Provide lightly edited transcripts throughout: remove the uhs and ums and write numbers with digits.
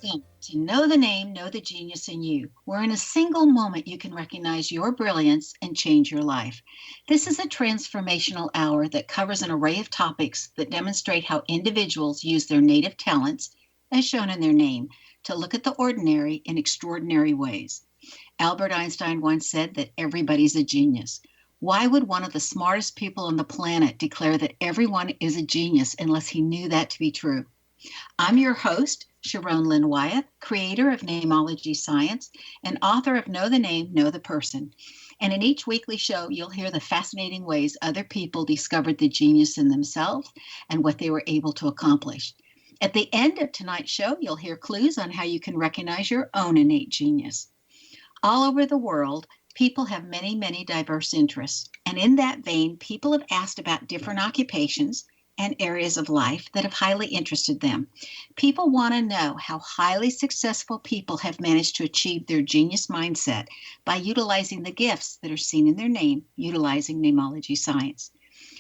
Welcome to Know the Name, Know the Genius in You, where in a single moment you can recognize your brilliance and change your life. This is a transformational hour that covers an array of topics that demonstrate how individuals use their native talents, as shown in their name, to look at the ordinary in extraordinary ways. Albert Einstein once said that everybody's a genius. Why would one of the smartest people on the planet declare that everyone is a genius unless he knew that to be true? I'm your host, Sharon Lynn Wyeth, creator of Namology Science and author of Know the Name, Know the Person. And in each weekly show, you'll hear the fascinating ways other people discovered the genius in themselves and what they were able to accomplish. At the end of tonight's show, you'll hear clues on how you can recognize your own innate genius. All over the world, people have many, many diverse interests. And in that vein, people have asked about different occupations and areas of life that have highly interested them. People want to know how highly successful people have managed to achieve their genius mindset by utilizing the gifts that are seen in their name, utilizing namology science.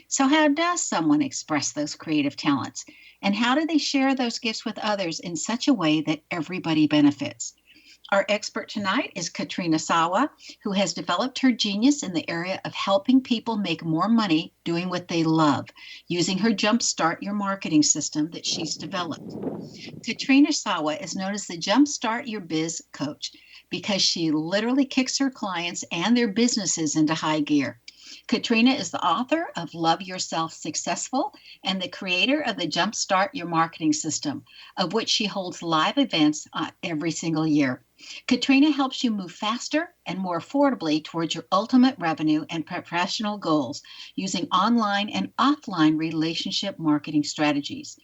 So, how does someone express those creative talents? And how do they share those gifts with others in such a way that everybody benefits? Our expert tonight is Katrina Sawa, who has developed her genius in the area of helping people make more money doing what they love, using her JumpStart Your Marketing system that she's developed. Katrina Sawa is known as the JumpStart Your Biz coach because she literally kicks her clients and their businesses into high gear. Katrina is the author of Love Yourself Successful and the creator of the JumpStart Your Marketing system, of which she holds live events every single year. Katrina helps you move faster and more affordably towards your ultimate revenue and professional goals using online and offline relationship marketing strategies.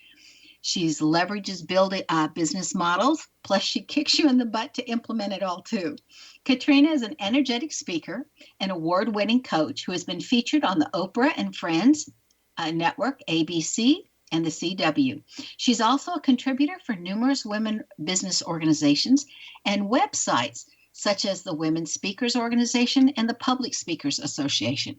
She leverages building business models, plus she kicks you in the butt to implement it all too. Katrina is an energetic speaker, an award-winning coach who has been featured on the Oprah and Friends network, ABC, and the CW. She's also a contributor for numerous women business organizations and websites, such as the Women's Speakers Organization and the Public Speakers Association.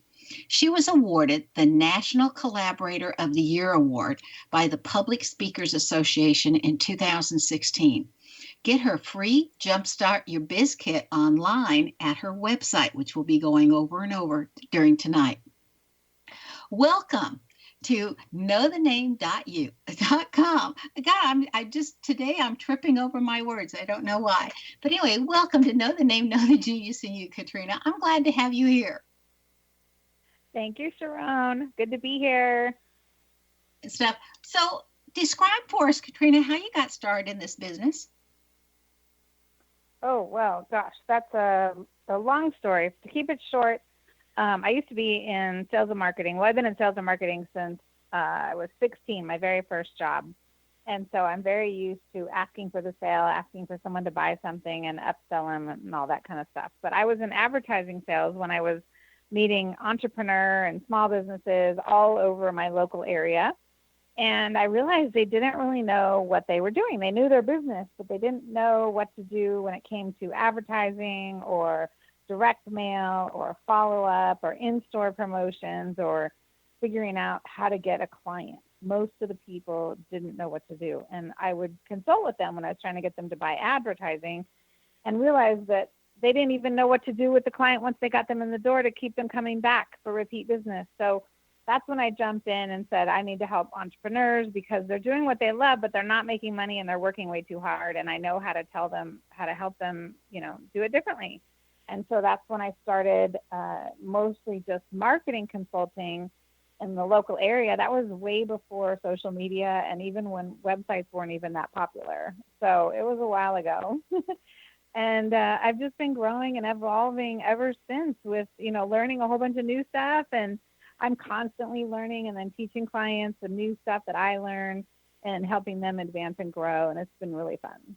She was awarded the National Collaborator of the Year Award by the Public Speakers Association in 2016. Get her free Jumpstart Your Biz Kit online at her website, which we'll be going over and over during tonight. Welcome to knowthename.com. God, today I'm tripping over my words. I don't know why. But anyway, welcome to Know the Name, Know the Genius in You, Katrina. I'm glad to have you here. Thank you, Sharon. Good to be here. Stuff. So describe for us, Katrina, how you got started in this business. Oh, well, gosh, that's a long story. To keep it short, I used to be in sales and marketing. Well, I've been in sales and marketing since I was 16, my very first job. And so I'm very used to asking for the sale, asking for someone to buy something and upsell them and all that kind of stuff. But I was in advertising sales when I was meeting entrepreneur and small businesses all over my local area. And I realized they didn't really know what they were doing. They knew their business, but they didn't know what to do when it came to advertising or direct mail or follow-up or in-store promotions or figuring out how to get a client. Most of the people didn't know what to do. And I would consult with them when I was trying to get them to buy advertising and realized that they didn't even know what to do with the client once they got them in the door to keep them coming back for repeat business. So that's when I jumped in and said, I need to help entrepreneurs because they're doing what they love, but they're not making money and they're working way too hard. And I know how to tell them how to help them, do it differently. And so that's when I started mostly just marketing consulting in the local area. That was way before social media and even when websites weren't even that popular. So it was a while ago. And I've just been growing and evolving ever since with, learning a whole bunch of new stuff. And I'm constantly learning and then teaching clients the new stuff that I learn and helping them advance and grow. And it's been really fun.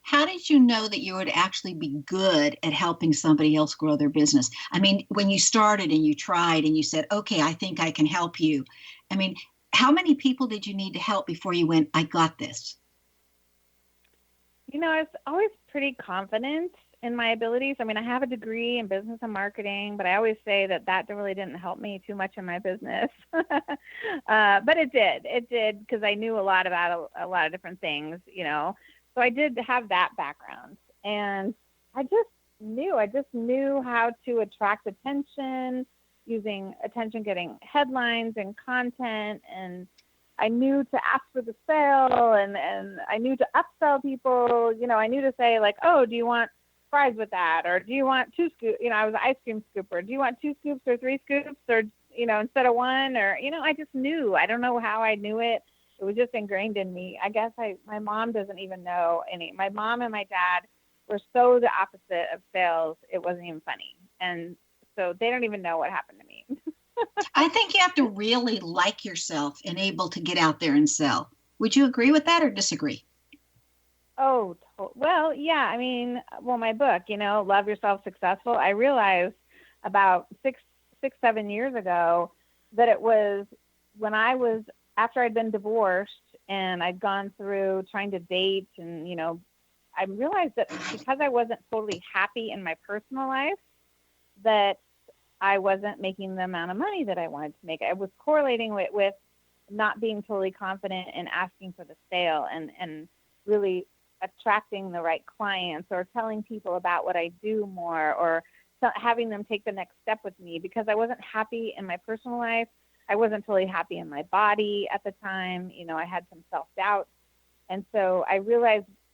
How did you know that you would actually be good at helping somebody else grow their business? I mean, when you started and you tried and you said, okay, I think I can help you. I mean, how many people did you need to help before you went, I got this? I was always pretty confident in my abilities. I mean, I have a degree in business and marketing, but I always say that really didn't help me too much in my business. But it did because I knew a lot about a lot of different things, So I did have that background, and I just knew how to attract attention using attention getting headlines and content, and I knew to ask for the sale, and I knew to upsell people. I knew to say like, oh, do you want fries with that, or do you want two scoops? I was an ice cream scooper. Do you want two scoops or three scoops, or instead of one? Or I just knew. I don't know how I knew it. It was just ingrained in me. I guess my mom doesn't even know any. My mom and my dad were so the opposite of sales. It wasn't even funny, and so they don't even know what happened to me. I think you have to really like yourself and able to get out there and sell. Would you agree with that or disagree? Oh, well, yeah. I mean, well, my book, Love Yourself Successful, I realized about 7 years ago that it was when after I'd been divorced and I'd gone through trying to date, and, I realized that because I wasn't totally happy in my personal life, that I wasn't making the amount of money that I wanted to make. I was correlating with not being totally confident in asking for the sale, and really attracting the right clients, or telling people about what I do more, or having them take the next step with me, because I wasn't happy in my personal life. I wasn't totally happy in my body at the time. I had some self-doubt. And so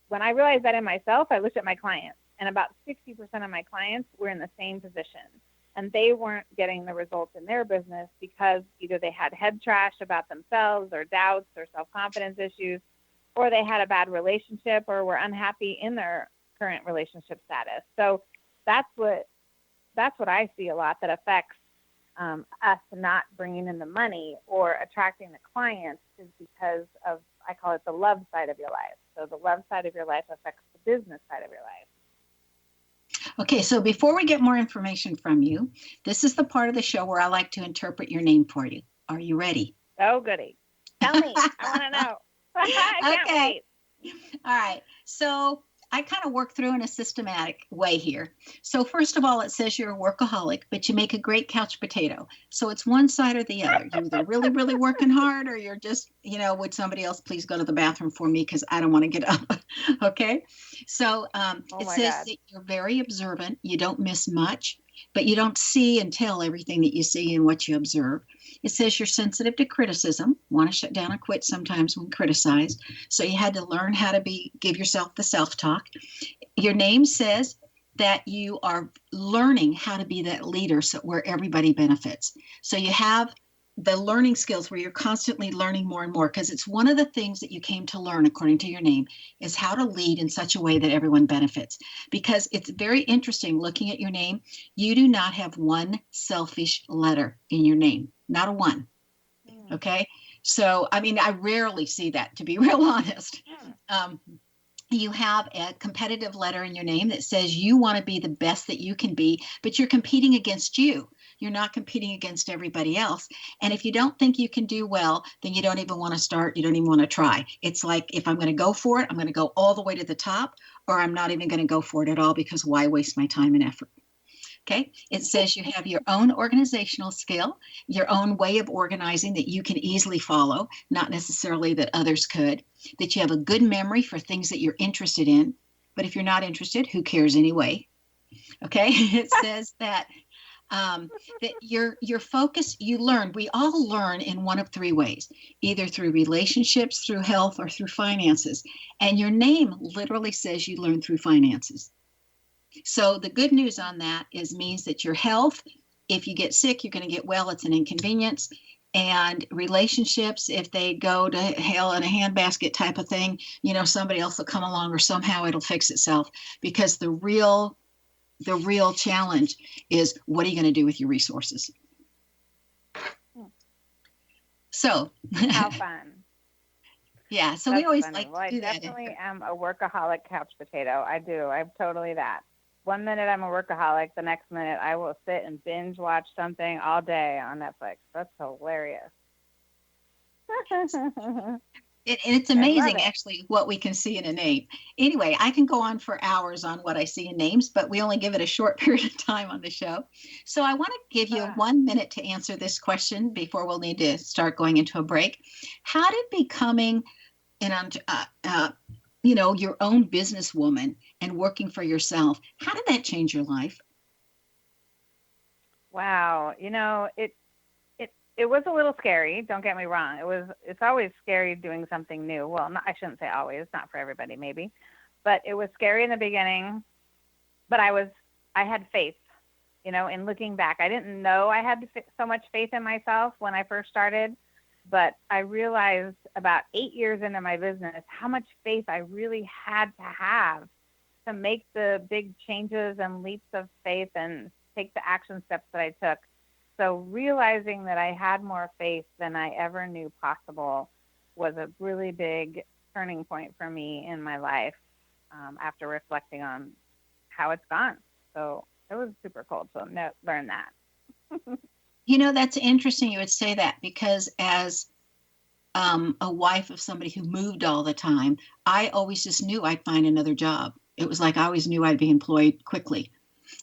when I realized that in myself, I looked at my clients, and about 60% of my clients were in the same position. And they weren't getting the results in their business because either they had head trash about themselves, or doubts, or self-confidence issues, or they had a bad relationship, or were unhappy in their current relationship status. So that's what I see a lot that affects us not bringing in the money or attracting the clients, is because of, I call it the love side of your life. So the love side of your life affects the business side of your life. Okay, so before we get more information from you, this is the part of the show where I like to interpret your name for you. Are you ready? Oh, goody. Tell me. I want to know. I can't wait. All right. So I kind of work through in a systematic way here. So first of all, it says you're a workaholic, but you make a great couch potato. So it's one side or the other. You're either really, really working hard, or you're just, would somebody else please go to the bathroom for me because I don't want to get up. Okay. So it says that you're very observant. You don't miss much, but you don't see and tell everything that you see and what you observe. It says you're sensitive to criticism, want to shut down and quit sometimes when criticized. So you had to learn how to give yourself the self-talk. Your name says that you are learning how to be that leader, so where everybody benefits. So you have the learning skills where you're constantly learning more and more, because it's one of the things that you came to learn, according to your name, is how to lead in such a way that everyone benefits. Because it's very interesting looking at your name, you do not have one selfish letter in your name, not a one. Okay. So, I mean, I rarely see that, to be real honest. You have a competitive letter in your name that says you want to be the best that you can be, but you're competing against you. You're not competing against everybody else. And if you don't think you can do well, then you don't even want to start. You don't even want to try. It's like, if I'm going to go for it, I'm going to go all the way to the top, or I'm not even going to go for it at all, because why waste my time and effort? Okay. It says you have your own organizational skill, your own way of organizing that you can easily follow, not necessarily that others could, that you have a good memory for things that you're interested in. But if you're not interested, who cares anyway? Okay. It says that your focus, we all learn in one of three ways, either through relationships, through health, or through finances. And your name literally says you learn through finances. So the good news on that means that your health, if you get sick, you're going to get well. It's an inconvenience. And relationships, if they go to hell in a handbasket type of thing, somebody else will come along, or somehow it'll fix itself. Because the real challenge is, what are you going to do with your resources? So how fun. Yeah, so That's we always funny. like well, to do I that. definitely am a workaholic couch potato. I do. I'm totally that. One minute I'm a workaholic, the next minute I will sit and binge watch something all day on Netflix. That's hilarious. And it's amazing, actually, what we can see in a name. Anyway, I can go on for hours on what I see in names, but we only give it a short period of time on the show. So I want to give you 1 minute to answer this question before we'll need to start going into a break. How did becoming your own businesswoman and working for yourself. How did that change your life? Wow. It was a little scary. Don't get me wrong. It's always scary doing something new. Well, I shouldn't say always, not for everybody maybe, but it was scary in the beginning. But I had faith, in looking back. I didn't know I had so much faith in myself when I first started, but I realized about 8 years into my business how much faith I really had to have to make the big changes and leaps of faith and take the action steps that I took. So realizing that I had more faith than I ever knew possible was a really big turning point for me in my life, after reflecting on how it's gone. So it was super cool to learn that. That's interesting you would say that, because as a wife of somebody who moved all the time, I always just knew I'd find another job. It was like I always knew I'd be employed quickly.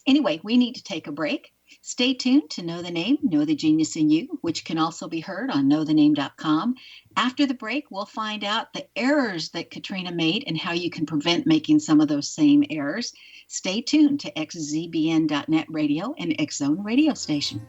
Anyway, we need to take a break. Stay tuned to Know the Name, Know the Genius in You, which can also be heard on knowthename.com. After the break, we'll find out the errors that Katrina made and how you can prevent making some of those same errors. Stay tuned to xzbn.net radio and X Zone radio station.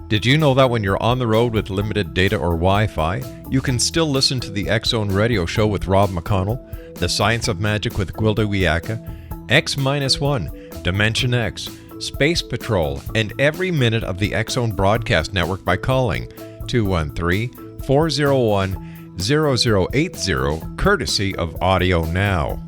Did you know that when you're on the road with limited data or Wi-Fi, you can still listen to the X Zone Radio Show with Rob McConnell, The Science of Magic with Gwilda Wiyaka, X-1, Dimension X, Space Patrol, and every minute of the X Zone broadcast network by calling 213-401-0080, courtesy of Audio Now.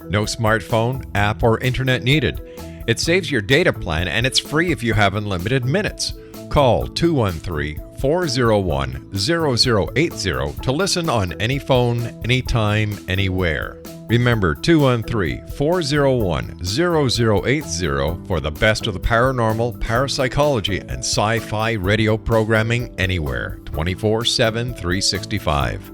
No smartphone, app, or internet needed. It saves your data plan, and it's free if you have unlimited minutes. Call 213-401-0080 to listen on any phone, anytime, anywhere. Remember 213-401-0080 for the best of the paranormal, parapsychology, and sci-fi radio programming anywhere, 24/7, 365.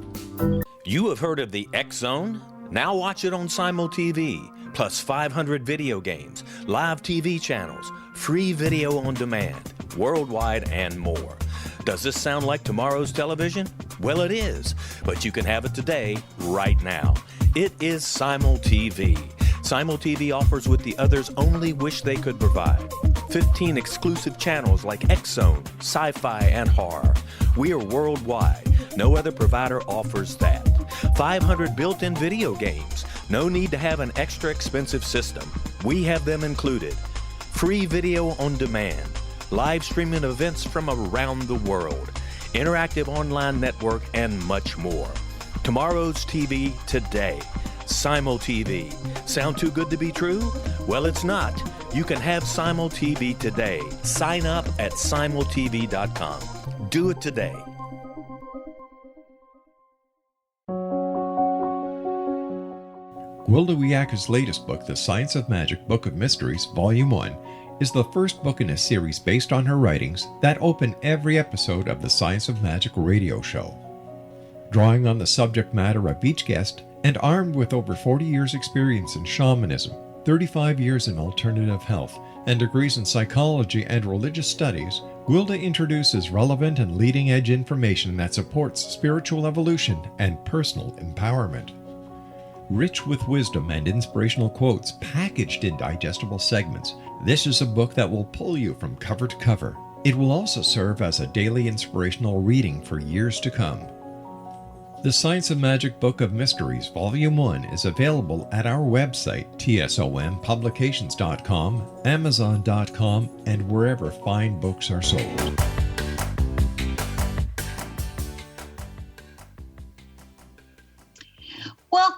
You have heard of the X Zone? Now watch it on Simul TV, plus 500 video games, live TV channels, free video on demand, worldwide, and more. Does this sound like tomorrow's television? Well, it is, but you can have it today, right now. It is Simul TV. Simul TV offers what the others only wish they could provide. 15 exclusive channels like X Zone, sci-fi, and horror. We are worldwide. No other provider offers that. 500 built-in video games. No need to have an extra expensive system. We have them included. Free video on demand. Live streaming events from around the world. Interactive online network, and much more. Tomorrow's TV today. Simul TV. Sound too good to be true? Well, it's not. You can have Simul TV today. Sign up at simultv.com. Do it today. Gwilda Wiyaka's latest book, The Science of Magic Book of Mysteries, Volume 1, is the first book in a series based on her writings that open every episode of the Science of Magic radio show. Drawing on the subject matter of each guest, and armed with over 40 years' experience in shamanism, 35 years in alternative health, and degrees in psychology and religious studies, Gwilda introduces relevant and leading-edge information that supports spiritual evolution and personal empowerment. Rich with wisdom and inspirational quotes packaged in digestible segments, this is a book that will pull you from cover to cover. It will also serve as a daily inspirational reading for years to come. The Science of Magic Book of Mysteries, Volume 1 is available at our website, tsompublications.com, amazon.com, and wherever fine books are sold.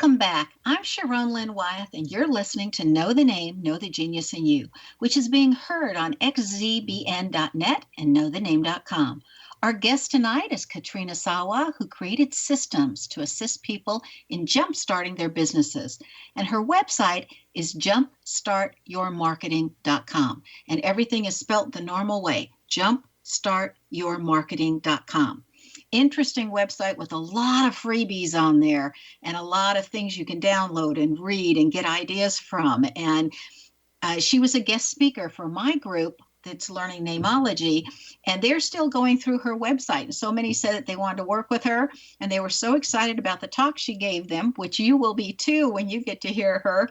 Welcome back. I'm Sharon Lynn Wyeth, and you're listening to Know the Name, Know the Genius in You, which is being heard on xzbn.net and knowthename.com. Our guest tonight is Katrina Sawa, who created systems to assist people in jumpstarting their businesses. And her website is jumpstartyourmarketing.com. And everything is spelt the normal way, jumpstartyourmarketing.com. Interesting website with a lot of freebies on there and a lot of things you can download and read and get ideas from. And she was a guest speaker for my group that's learning namology, and they're still going through her website. And so many said that they wanted to work with her, and they were so excited about the talk she gave them, which you will be too when you get to hear her,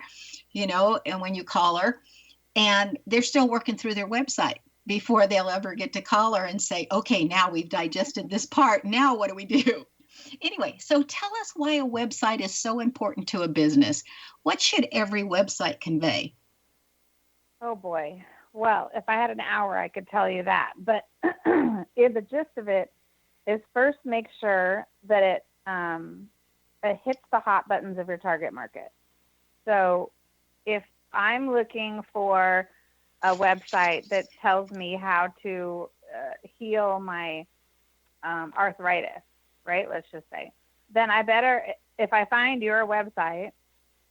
and when you call her. And they're still working through their website before they'll ever get to call her and say, okay, now we've digested this part. Now what do we do? Anyway, so tell us why a website is so important to a business. What should every website convey? Oh, boy. Well, if I had an hour, I could tell you that. But the gist of it is first make sure that it hits the hot buttons of your target market. So if I'm looking for a website that tells me how to heal my arthritis, right? Let's just say. Then I better, if I find your website,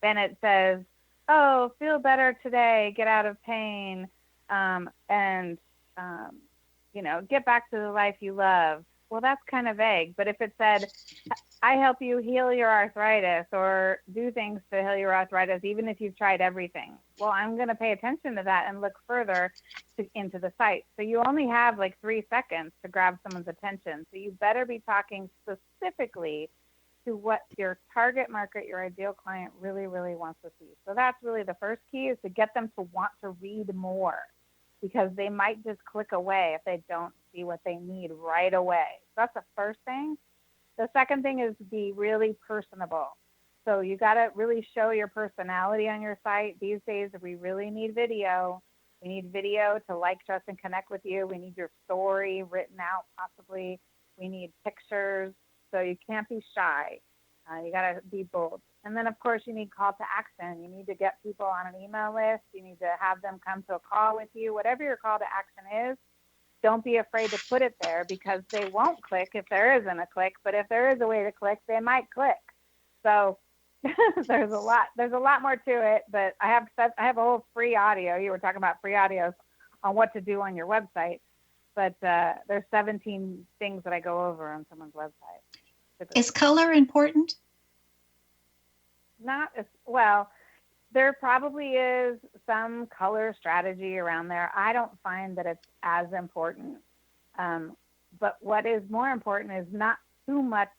then it says, oh, feel better today, get out of pain, and get back to the life you love. Well, that's kind of vague. But if it said, I help you heal your arthritis or do things to heal your arthritis, even if you've tried everything, well, I'm going to pay attention to that and look further into the site. So you only have like 3 seconds to grab someone's attention. So you better be talking specifically to what your target market, your ideal client really, really wants to see. So that's really the first key, is to get them to want to read more, because they might just click away if they don't see what they need right away. So that's the first thing. The second thing is be really personable. So you got to really show your personality on your site. These days, we really need video. We need video to like, trust, and connect with you. We need your story written out, possibly. We need pictures. So you can't be shy. You got to be bold. And then, of course, you need call to action. You need to get people on an email list. You need to have them come to a call with you. Whatever your call to action is, don't be afraid to put it there, because they won't click if there isn't a click. But if there is a way to click, they might click. So there's a lot more to it. But I have a whole free audio. You were talking about free audios on what to do on your website. But there's 17 things that I go over on someone's website. Is color important? Not as well. There probably is some color strategy around there. I don't find that it's as important. But what is more important is not too much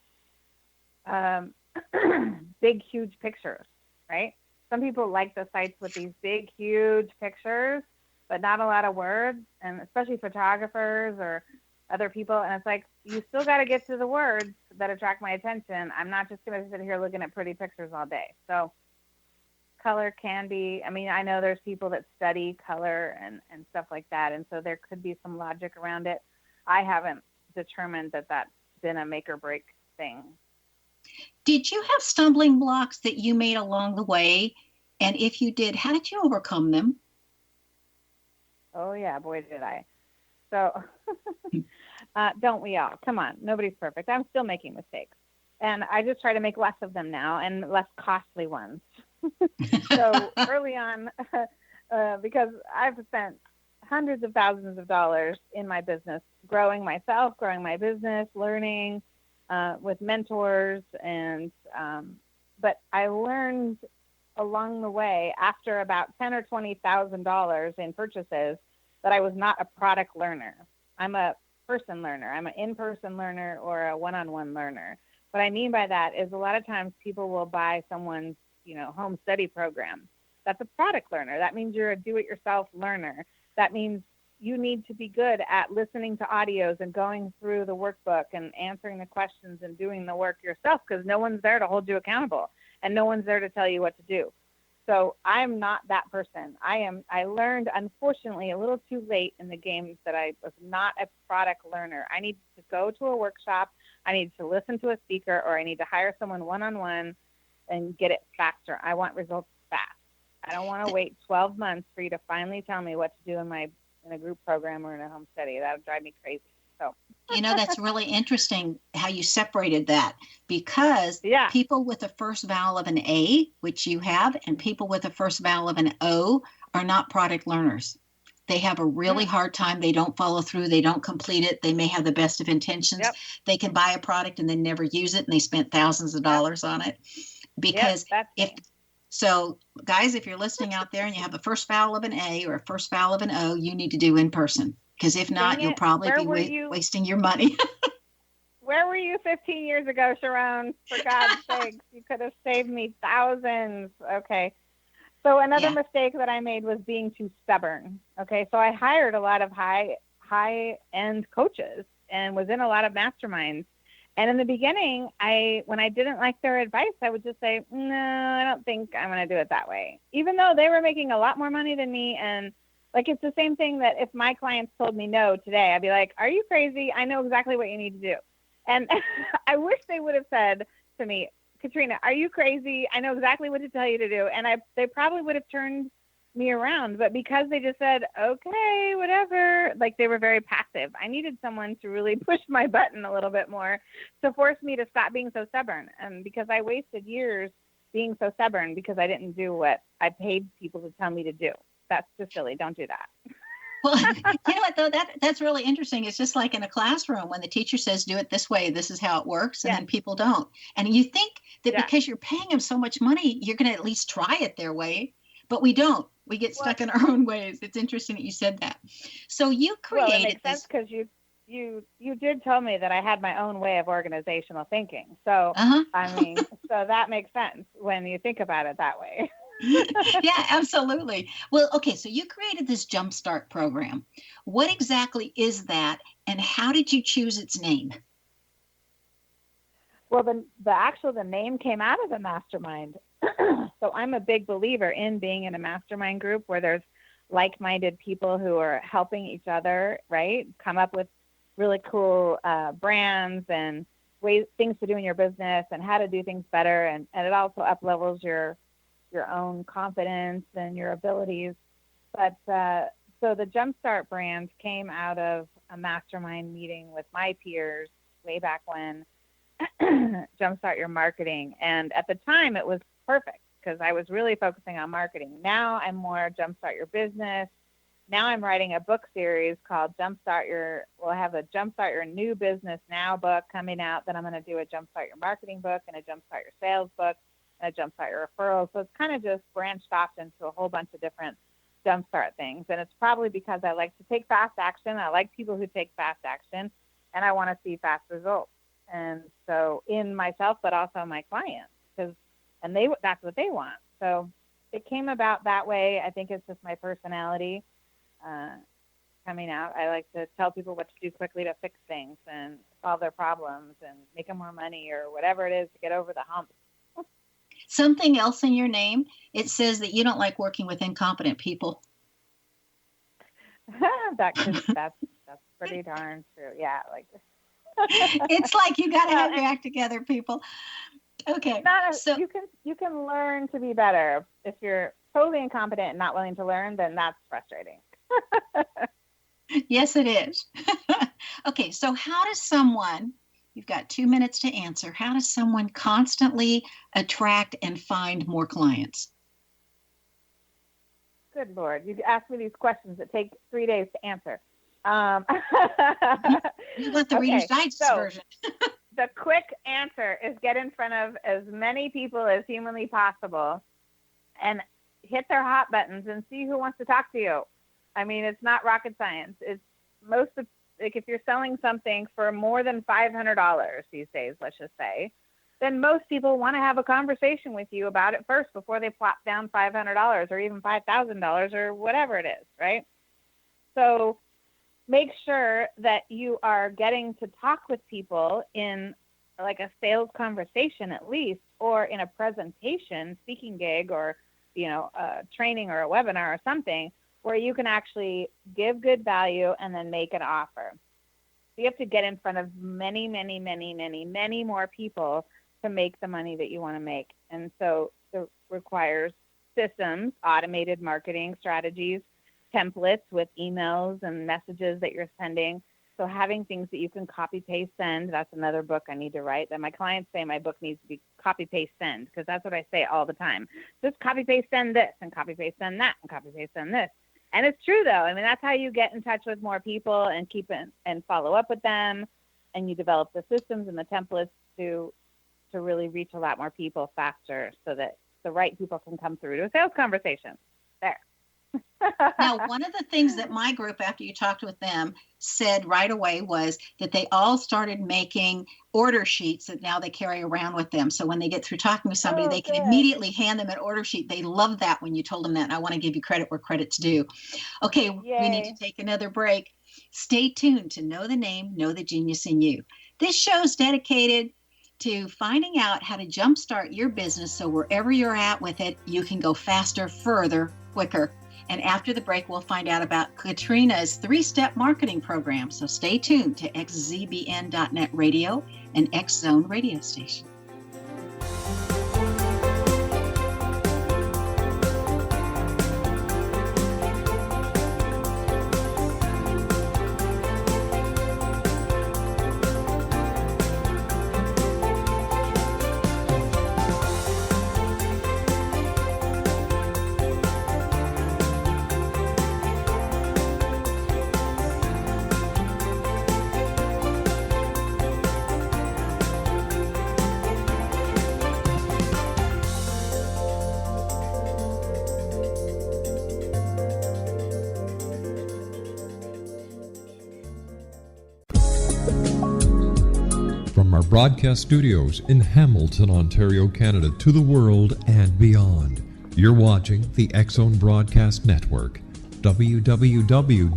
big, huge pictures, right? Some people like the sites with these big, huge pictures, but not a lot of words, and especially photographers or other people. And it's like, you still got to get to the words that attract my attention. I'm not just going to sit here looking at pretty pictures all day. So color can be, I know there's people that study color and stuff like that. And so there could be some logic around it. I haven't determined that that's been a make or break thing. Did you have stumbling blocks that you made along the way? And if you did, how did you overcome them? Oh, yeah, boy, did I. So don't we all? Come on, nobody's perfect. I'm still making mistakes. And I just try to make less of them now, and less costly ones. So early on, because I've spent hundreds of thousands of dollars in my business, growing myself, growing my business, learning with mentors. But I learned along the way, after about $10,000 or $20,000 in purchases, that I was not a product learner. I'm a person learner. I'm an in-person learner or a one-on-one learner. What I mean by that is a lot of times people will buy someone's, home study program. That's a product learner. That means you're a do-it-yourself learner. That means you need to be good at listening to audios and going through the workbook and answering the questions and doing the work yourself, because no one's there to hold you accountable and no one's there to tell you what to do. So I'm not that person. I learned, unfortunately, a little too late in the game that I was not a product learner. I need to go to a workshop. I need to listen to a speaker, or I need to hire someone one-on-one and get it faster. I want results fast. I don't want to wait 12 months for you to finally tell me what to do in a group program or in a home study. That would drive me crazy. So, That's really interesting how you separated that, because yeah. people with the first vowel of an A, which you have, and people with the first vowel of an O are not product learners. They have a really hard time. They don't follow through. They don't complete it. They may have the best of intentions. Yep. They can buy a product and then never use it, and they spent thousands of dollars on it. Because so guys, if you're listening out there and you have a first vowel of an A or a first vowel of an O, you need to do in person. Because if not, you'll probably be wasting your money. Where were you 15 years ago, Sharon? For God's sakes, you could have saved me thousands. Okay. So another mistake that I made was being too stubborn. Okay. So I hired a lot of high-end coaches and was in a lot of masterminds. And in the beginning, when I didn't like their advice, I would just say, no, I don't think I'm going to do it that way. Even though they were making a lot more money than me. And like, it's the same thing that if my clients told me no today, I'd be like, are you crazy? I know exactly what you need to do. And I wish they would have said to me, Katrina, are you crazy? I know exactly what to tell you to do. And they probably would have turned me around. But because they just said, okay, whatever, like they were very passive. I needed someone to really push my button a little bit more to force me to stop being so stubborn. And because I wasted years being so stubborn because I didn't do what I paid people to tell me to do. That's just silly. Don't do that. Well, you know what, though? That's really interesting. It's just like in a classroom when the teacher says, do it this way, this is how it works, and then people don't. And you think that because you're paying them so much money, you're going to at least try it their way, but we don't. We get stuck in our own ways. It's interesting that you said that. So you created it makes sense because you did tell me that I had my own way of organizational thinking. So, I mean, so that makes sense when you think about it that way. Yeah, absolutely. Well, okay, so you created this JumpStart program. What exactly is that, and how did you choose its name? Well, the name came out of the mastermind. So I'm a big believer in being in a mastermind group where there's like-minded people who are helping each other, right? Come up with really cool brands and things to do in your business and how to do things better. And it also up-levels your own confidence and your abilities. But so the JumpStart brand came out of a mastermind meeting with my peers way back when, JumpStart Your Marketing. And at the time it was perfect because I was really focusing on marketing. Now I'm more JumpStart Your Business. Now I'm writing a book series called we'll have a JumpStart Your New Business Now book coming out. Then I'm going to do a JumpStart Your Marketing book and a JumpStart Your Sales book. And a JumpStart Your Referrals. So it's kind of just branched off into a whole bunch of different JumpStart things. And it's probably because I like to take fast action. I like people who take fast action, and I want to see fast results. And so in myself, but also my clients, that's what they want. So it came about that way. I think it's just my personality coming out. I like to tell people what to do quickly to fix things and solve their problems and make them more money or whatever it is to get over the hump. Something else in your name, it says that you don't like working with incompetent people. That's pretty darn true. Yeah, like it's like you got to have your act together, people. Okay, so you can learn to be better. If you're totally incompetent and not willing to learn, then that's frustrating. Yes, it is. Okay, so how does someone? You've got 2 minutes to answer. How does someone constantly attract and find more clients? Good Lord. You ask me these questions that take 3 days to answer. You want the Reader's Digest version. The quick answer is get in front of as many people as humanly possible and hit their hot buttons and see who wants to talk to you. I mean, it's not rocket science. It's like if you're selling something for more than $500 these days, let's just say, then most people want to have a conversation with you about it first before they plop down $500 or even $5,000 or whatever it is, right? So make sure that you are getting to talk with people in like a sales conversation at least, or in a presentation, speaking gig, or, a training or a webinar or something, where you can actually give good value and then make an offer. So you have to get in front of many, many, many, many, many more people to make the money that you want to make. And so it requires systems, automated marketing strategies, templates with emails and messages that you're sending. So having things that you can copy, paste, send, that's another book I need to write. That my clients say my book needs to be copy, paste, send, because that's what I say all the time. Just copy, paste, send this, and copy, paste, send that, and copy, paste, send this. And it's true, though. I mean, that's how you get in touch with more people and keep it and follow up with them. And you develop the systems and the templates to really reach a lot more people faster so that the right people can come through to a sales conversation. There. Now, one of the things that my group, after you talked with them, said right away was that they all started making order sheets that now they carry around with them. So when they get through talking to somebody, they can immediately hand them an order sheet. They love that when you told them that. And I want to give you credit where credit's due. Okay, Yay. We need to take another break. Stay tuned to Know the Name, Know the Genius in You. This show is dedicated to finding out how to jumpstart your business so wherever you're at with it, you can go faster, further, quicker. And after the break, we'll find out about Katrina's 3-step marketing program. So stay tuned to xzbn.net radio and X Zone radio station. From our broadcast studios in Hamilton, Ontario, Canada, to the world and beyond, you're watching the X Zone Broadcast Network, www.xzbn.net.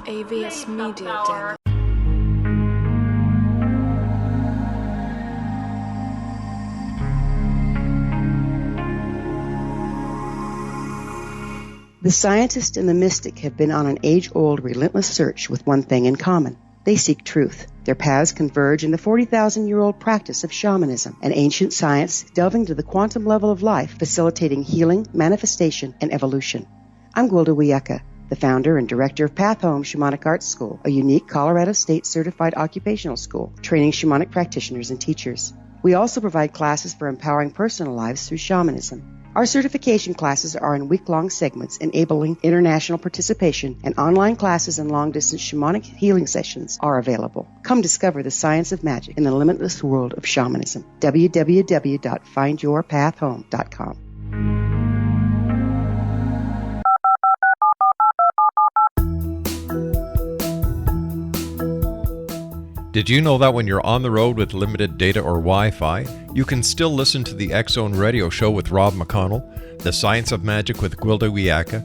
AVS Media Den. The scientist and the mystic have been on an age-old, relentless search with one thing in common. They seek truth. Their paths converge in the 40,000-year-old practice of shamanism, an ancient science delving to the quantum level of life, facilitating healing, manifestation, and evolution. I'm Gwilda Wiyaka, the founder and director of Path Home Shamanic Arts School, a unique Colorado State certified occupational school, training shamanic practitioners and teachers. We also provide classes for empowering personal lives through shamanism. Our certification classes are in week-long segments enabling international participation, and online classes and long-distance shamanic healing sessions are available. Come discover the science of magic in the limitless world of shamanism. www.findyourpathhome.com. Did you know that when you're on the road with limited data or Wi-Fi, you can still listen to the X Zone Radio Show with Rob McConnell, The Science of Magic with Gwilda Wiyaka,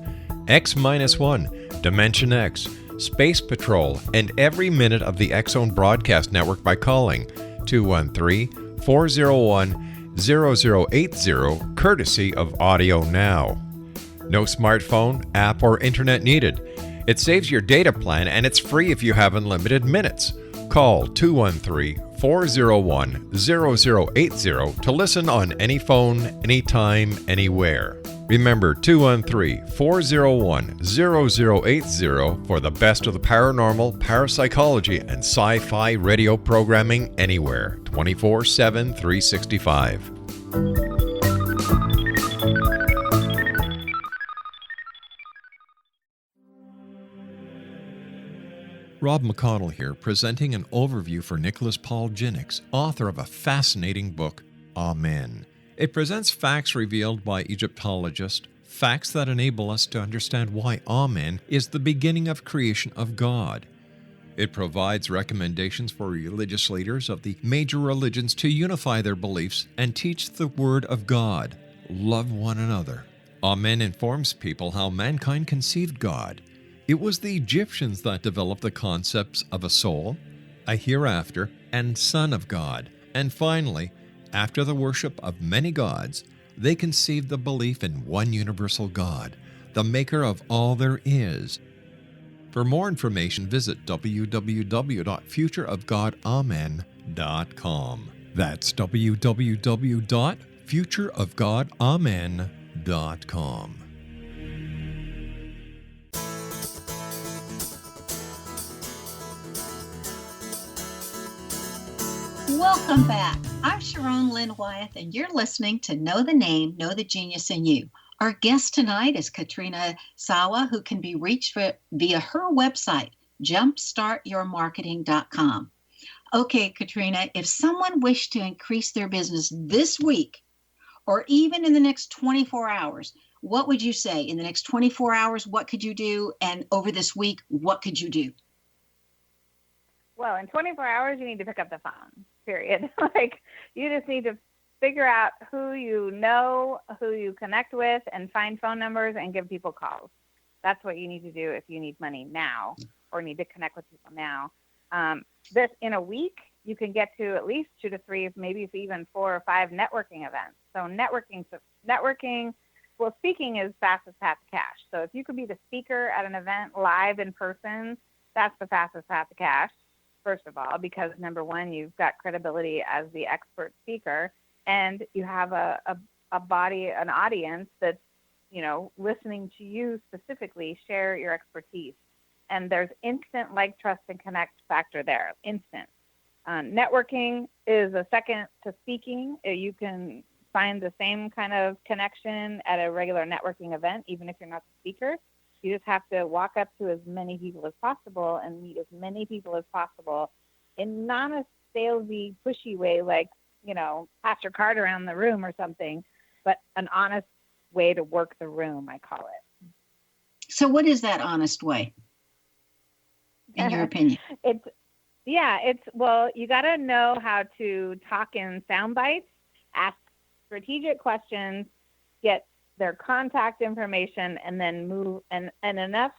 X-1, Dimension X, Space Patrol, and every minute of the X Zone Broadcast Network by calling 213-401-0080, courtesy of Audio Now. No smartphone, app, or internet needed. It saves your data plan and it's free if you have unlimited minutes. Call 213-401-0080 to listen on any phone, anytime, anywhere. Remember 213-401-0080 for the best of the paranormal, parapsychology, and sci-fi radio programming anywhere, 24/7, 365. Rob McConnell here, presenting an overview for Nicholas Paul Jennings, author of a fascinating book, Amen. It presents facts revealed by Egyptologists, facts that enable us to understand why Amen is the beginning of creation of God. It provides recommendations for religious leaders of the major religions to unify their beliefs and teach the Word of God. Love one another. Amen informs people how mankind conceived God. It was the Egyptians that developed the concepts of a soul, a hereafter, and Son of God. And finally, after the worship of many gods, they conceived the belief in one universal God, the maker of all there is. For more information, visit www.futureofgodamen.com. That's www.futureofgodamen.com. Welcome back. I'm Sharon Lynn Wyeth, and you're listening to Know the Name, Know the Genius in You. Our guest tonight is Katrina Sawa, who can be reached via her website, JumpStartYourMarketing.com. Okay, Katrina, if someone wished to increase their business this week, or even in the next 24 hours, what would you say? In the next 24 hours, what could you do? And over this week, what could you do? Well, in 24 hours, you need to pick up the phone, period. Like, you just need to figure out who you know, who you connect with, and find phone numbers and give people calls. That's what you need to do if you need money now or need to connect with people now. This in a week, you can get to at least 2 to 3, maybe even 4 or 5 networking events. So networking, well, speaking is fastest path to cash. So if you could be the speaker at an event live in person, that's the fastest path to cash, first of all, because number one, you've got credibility as the expert speaker, and you have a body, an audience that's, listening to you specifically share your expertise. And there's instant like, trust, and connect factor there, instant. Networking is a second to speaking. You can find the same kind of connection at a regular networking event, even if you're not the speaker. You just have to walk up to as many people as possible and meet as many people as possible in not a salesy, pushy way, like, pass your card around the room or something, but an honest way to work the room, I call it. So what is that honest way, in your opinion? Well, you got to know how to talk in sound bites, ask strategic questions, get their contact information, and then move and enough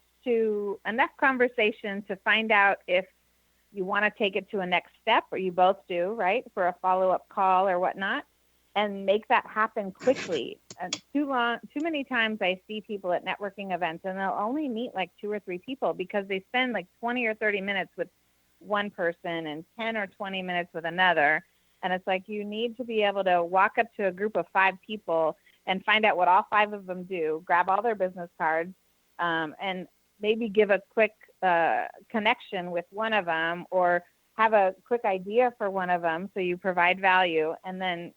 conversation to find out if you want to take it to a next step, or you both do, right, for a follow-up call or whatnot, and make that happen quickly. Too many times I see people at networking events and they'll only meet like 2 or 3 people because they spend like 20 or 30 minutes with one person and 10 or 20 minutes with another. And it's like, you need to be able to walk up to a group of 5 people and find out what all 5 of them do, grab all their business cards, and maybe give a quick connection with one of them, or have a quick idea for one of them, so you provide value. And then,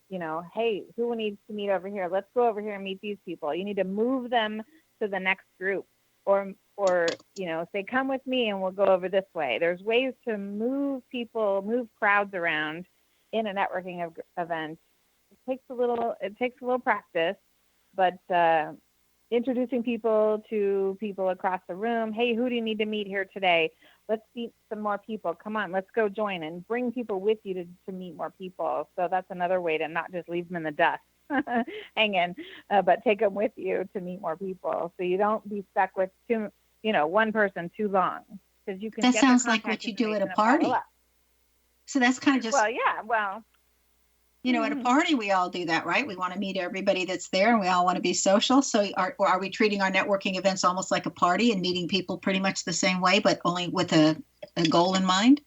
hey, who needs to meet over here? Let's go over here and meet these people. You need to move them to the next group, or say, come with me and we'll go over this way. There's ways to move crowds around in a networking event. It takes a little practice, but introducing people to people across the room. Hey, who do you need to meet here today? Let's meet some more people. Come on, let's go join, and bring people with you to meet more people. So that's another way to not just leave them in the dust hanging, but take them with you to meet more people. So you don't be stuck with one person too long, because you can. That sounds like what you do at a party. So that's kind of just. Well, yeah. Well. At a party, we all do that, right? We want to meet everybody that's there, and we all want to be social. So are we treating our networking events almost like a party and meeting people pretty much the same way, but only with a goal in mind?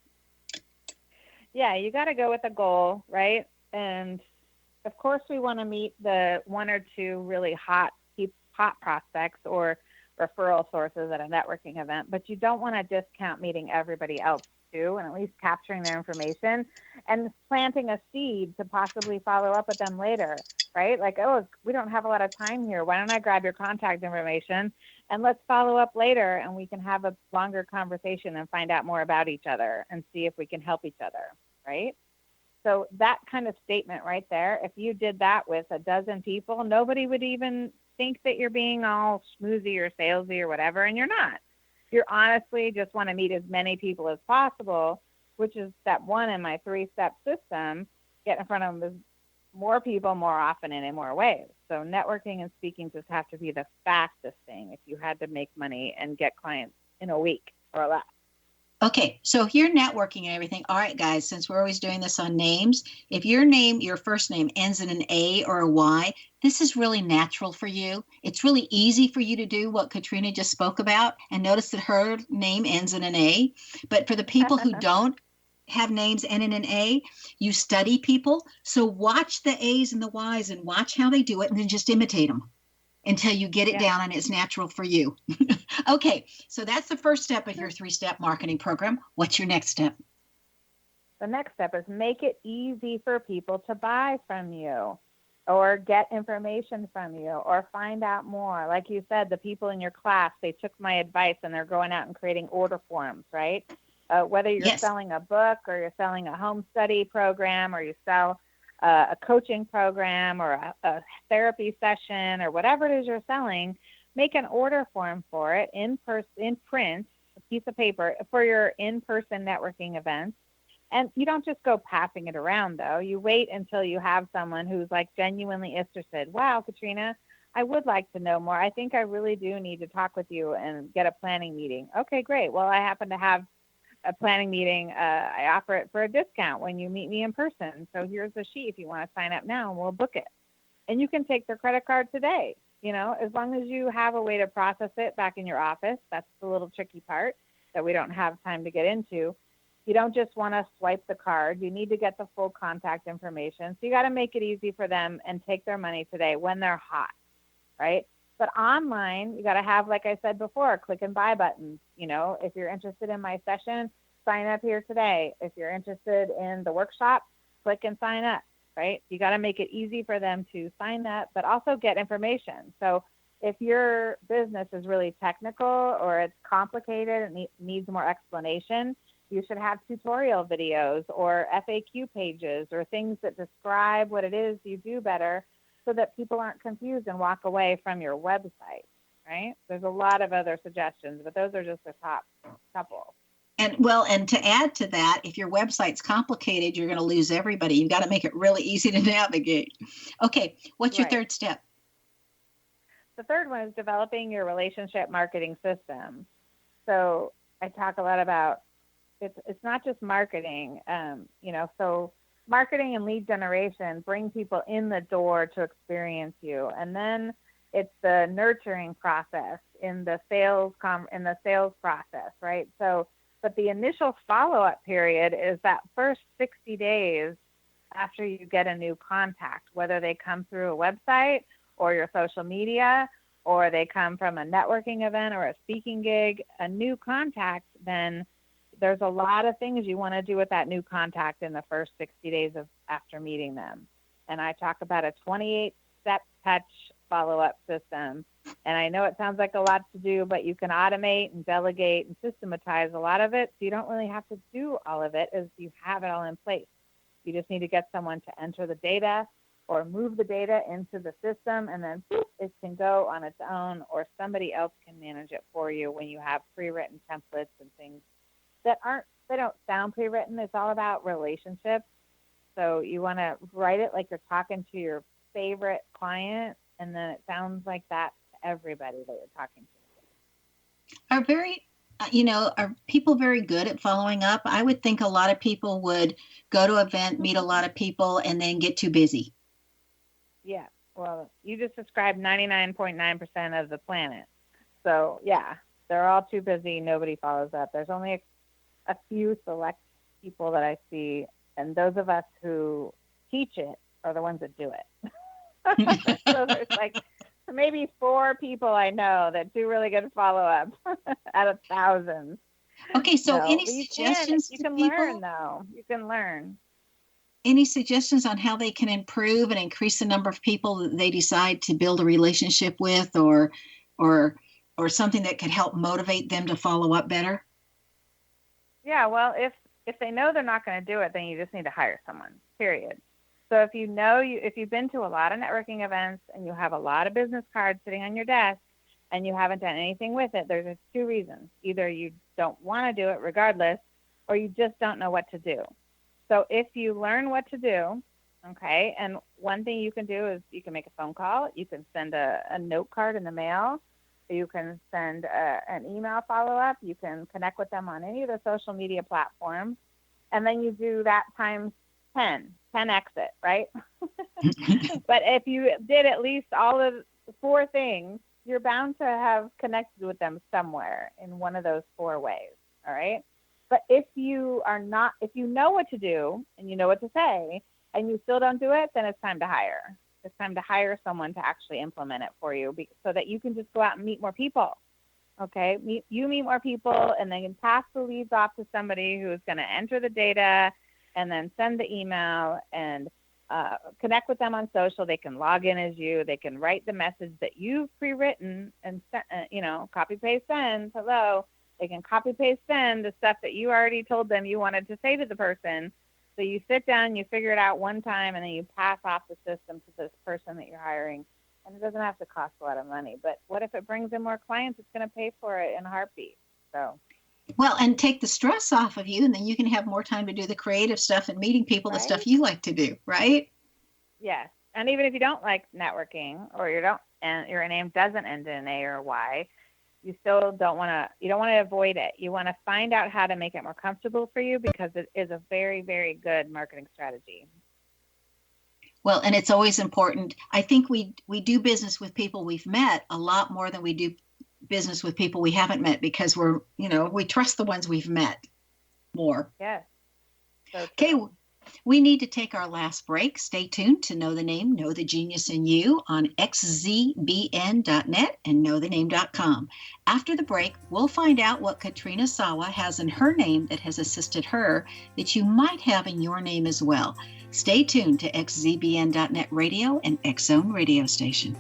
Yeah, you got to go with a goal, right? And of course, we want to meet the 1 or 2 really hot prospects or referral sources at a networking event, but you don't want to discount meeting everybody else too, and at least capturing their information and planting a seed to possibly follow up with them later, right? Like, oh, we don't have a lot of time here. Why don't I grab your contact information and let's follow up later, and we can have a longer conversation and find out more about each other and see if we can help each other, right? So that kind of statement right there, if you did that with a dozen people, nobody would even think that you're being all schmoozy or salesy or whatever, and you're not. You honestly just want to meet as many people as possible, which is step 1 in my 3-step system. Get in front of more people more often and in more ways. So networking and speaking just have to be the fastest thing if you had to make money and get clients in a week or less. Okay, so if you're networking and everything, all right, guys, since we're always doing this on names, if your first name ends in an A or a Y, this is really natural for you. It's really easy for you to do what Katrina just spoke about. And notice that her name ends in an A. But for the people who don't have names end in an A, you study people. So watch the A's and the Y's and watch how they do it and then just imitate them until you get it down and it's natural for you. Okay, so that's the first step of your 3-step marketing program. What's your next step? The next step is make it easy for people to buy from you or get information from you or find out more. Like you said, the people in your class, they took my advice and they're going out and creating order forms, right? Whether you're selling a book or you're selling a home study program or you sell a coaching program or a therapy session or whatever it is you're selling, make an order form for it in print, a piece of paper for your in-person networking events. And you don't just go passing it around, though. You wait until you have someone who's like genuinely interested. Wow, Katrina, I would like to know more. I think I really do need to talk with you and get a planning meeting. Okay, great. Well, I happen to have a planning meeting. I offer it for a discount when you meet me in person. So here's the sheet if you want to sign up now and we'll book it. And you can take their credit card today, as long as you have a way to process it back in your office. That's the little tricky part that we don't have time to get into. You don't just want to swipe the card. You need to get the full contact information. So you got to make it easy for them and take their money today when they're hot, right? But online, you got to have, like I said before, click and buy buttons. If you're interested in my session, sign up here today. If you're interested in the workshop, click and sign up, right? You got to make it easy for them to sign up, but also get information. So if your business is really technical or it's complicated and needs more explanation, you should have tutorial videos or FAQ pages or things that describe what it is you do better so that people aren't confused and walk away from your website, right? There's a lot of other suggestions, but those are just the top couple. And to add to that, if your website's complicated, you're going to lose everybody. You've got to make it really easy to navigate. Okay, what's your third step? The third one is developing your relationship marketing system. So I talk a lot about it's not just marketing, so marketing and lead generation bring people in the door to experience you. And then it's the nurturing process in the sales process, right? So, but the initial follow-up period is that first 60 days after you get a new contact, whether they come through a website or your social media, or they come from a networking event or a speaking gig, a new contact, then there's a lot of things you want to do with that new contact in the first 60 days after meeting them. And I talk about a 28-step touch follow-up system. And I know it sounds like a lot to do, but you can automate and delegate and systematize a lot of it. So you don't really have to do all of it as you have it all in place. You just need to get someone to enter the data or move the data into the system, and then it can go on its own, or somebody else can manage it for you when you have pre-written templates and things they don't sound pre-written. It's all about relationships. So you want to write it like you're talking to your favorite client, and then it sounds like that to everybody that you're talking to. Are people very good at following up? I would think a lot of people would go to an event, meet a lot of people, and then get too busy. Yeah. Well, you just described 99.9% of the planet. So, yeah, they're all too busy. Nobody follows up. There's only a few select people that I see, and those of us who teach it are the ones that do it. So there's like maybe 4 people I know that do really good follow-up out of thousands. Okay, so any suggestions you can learn, though. You can learn. Any suggestions on how they can improve and increase the number of people that they decide to build a relationship with, or something that could help motivate them to follow up better? Yeah, well, if they know they're not going to do it, then you just need to hire someone, period. So if if you've been to a lot of networking events and you have a lot of business cards sitting on your desk and you haven't done anything with it, there's 2 reasons. Either you don't want to do it regardless, or you just don't know what to do. So if you learn what to do, okay, and one thing you can do is you can make a phone call, you can send a note card in the mail, You can send an email follow-up. You can connect with them on any of the social media platforms. And then you do that times 10x it, right? But if you did at least all of the 4 things, you're bound to have connected with them somewhere in one of those 4 ways, all right? But if you know what to do and you know what to say and you still don't do it, then it's time to hire. It's time to hire someone to actually implement it for you so that you can just go out and meet more people. Okay, meet more people, and then you can pass the leads off to somebody who's going to enter the data and then send the email and connect with them on social. They can log in as you. They can write the message that you've pre-written and copy paste send. Hello. They can copy paste send the stuff that you already told them you wanted to say to the person. So you sit down, you figure it out one time, and then you pass off the system to this person that you're hiring. And it doesn't have to cost a lot of money. But what if it brings in more clients? It's going to pay for it in a heartbeat. So, well, and take the stress off of you, and then you can have more time to do the creative stuff and meeting people, right? The stuff you like to do, right? Yes. And even if you don't like networking, or and your name doesn't end in an A or a Y, you don't want to avoid it. You want to find out how to make it more comfortable for you, because it is a very, very good marketing strategy. Well, and it's always important. I think we do business with people we've met a lot more than we do business with people we haven't met, because we trust the ones we've met more. Yes. So okay. We need to take our last break. Stay tuned to Know the Name, Know the Genius in You on xzbn.net and knowthename.com. After the break, we'll find out what Katrina Sawa has in her name that has assisted her that you might have in your name as well. Stay tuned to xzbn.net radio and X Zone radio station.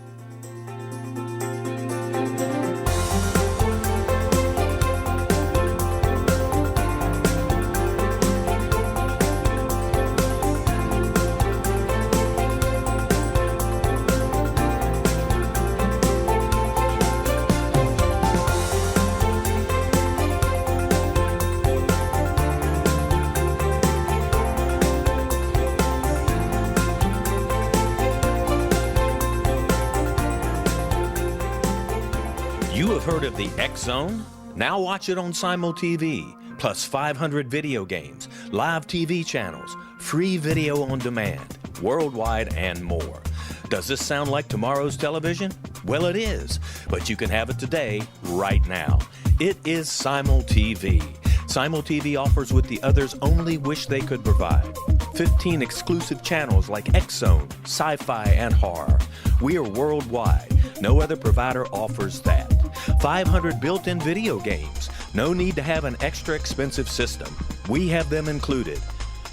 Heard of the X Zone? Now watch it on Simul TV, plus 500 video games, live TV channels, free video on demand, worldwide, and more. Does this sound like tomorrow's television? Well, it is, but you can have it today, right now. It is Simul TV. Simul TV offers what the others only wish they could provide. 15 exclusive channels like X Zone, sci-fi, and horror. We are worldwide. No other provider offers that. 500 built-in video games. No need to have an extra expensive system. We have them included.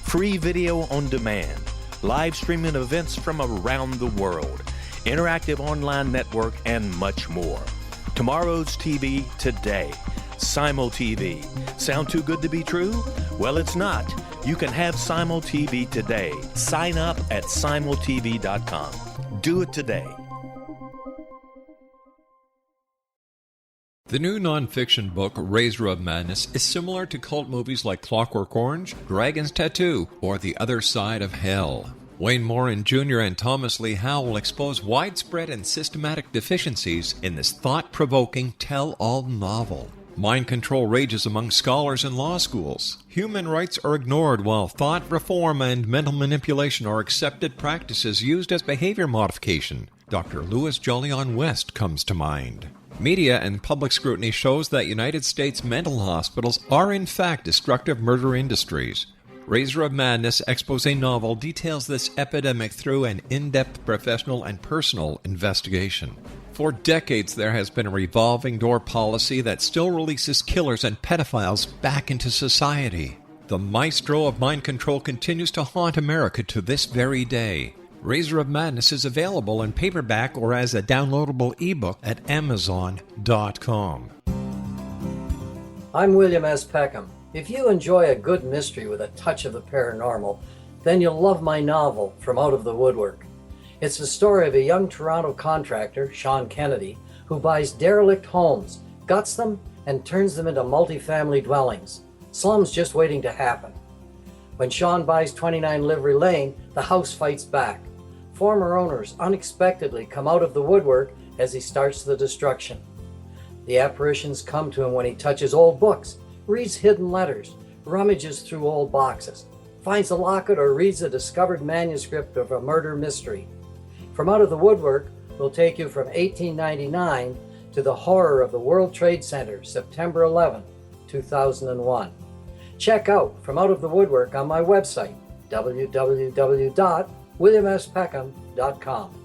Free video on demand. Live streaming events from around the world. Interactive online network, and much more. Tomorrow's TV today. Simul TV. Sound too good to be true? Well, it's not. You can have Simul TV today. Sign up at simultv.com. Do it today. The new nonfiction book, Razor of Madness, is similar to cult movies like Clockwork Orange, Dragon's Tattoo, or The Other Side of Hell. Wayne Morin Jr. and Thomas Lee Howell expose widespread and systematic deficiencies in this thought-provoking tell-all novel. Mind control rages among scholars in law schools. Human rights are ignored while thought reform and mental manipulation are accepted practices used as behavior modification. Dr. Louis Jolyon West comes to mind. Media and public scrutiny shows that United States mental hospitals are in fact destructive murder industries. Razor of Madness expose novel details this epidemic through an in-depth professional and personal investigation. For decades, there has been a revolving door policy that still releases killers and pedophiles back into society. The maestro of mind control continues to haunt America to this very day. Razor of Madness is available in paperback or as a downloadable ebook at Amazon.com. I'm William S. Peckham. If you enjoy a good mystery with a touch of the paranormal, then you'll love my novel, From Out of the Woodwork. It's the story of a young Toronto contractor, Sean Kennedy, who buys derelict homes, guts them, and turns them into multifamily dwellings. Slums just waiting to happen. When Sean buys 29 Livery Lane, the house fights back. Former owners unexpectedly come out of the woodwork as he starts the destruction. The apparitions come to him when he touches old books, reads hidden letters, rummages through old boxes, finds a locket, or reads a discovered manuscript of a murder mystery. From Out of the Woodwork will take you from 1899 to the horror of the World Trade Center, September 11, 2001. Check out From Out of the Woodwork on my website, www.williamspeckham.com.